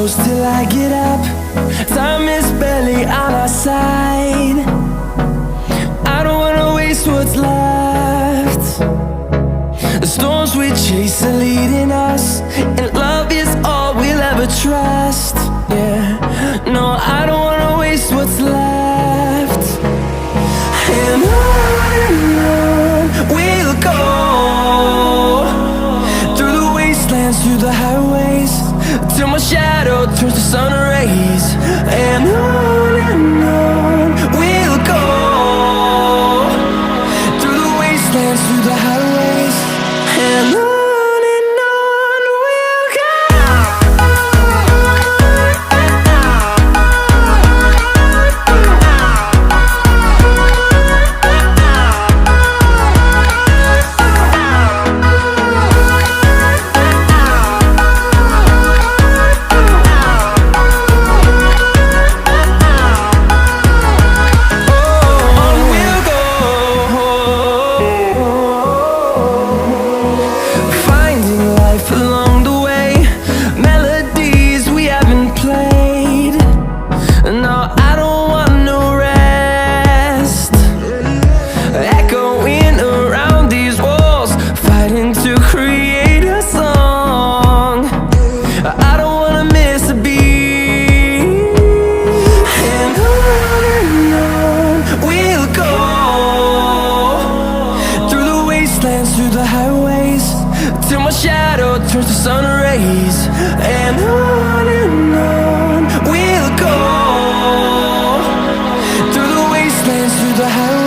close till I get up. Time is barely on our side. I don't wanna waste what's left. The storms we chase are leading us, and love is all we'll ever trust. Yeah, no, I don't wanna waste what's left. And on we'll go, through the wastelands, through the highways, till my shadow turns to sun rays. And on we'll go, through the wastelands, through the highways, and on we'll go. Through the highways, till my shadow turns to sun rays. And on we'll go, through the wastelands, through the highways.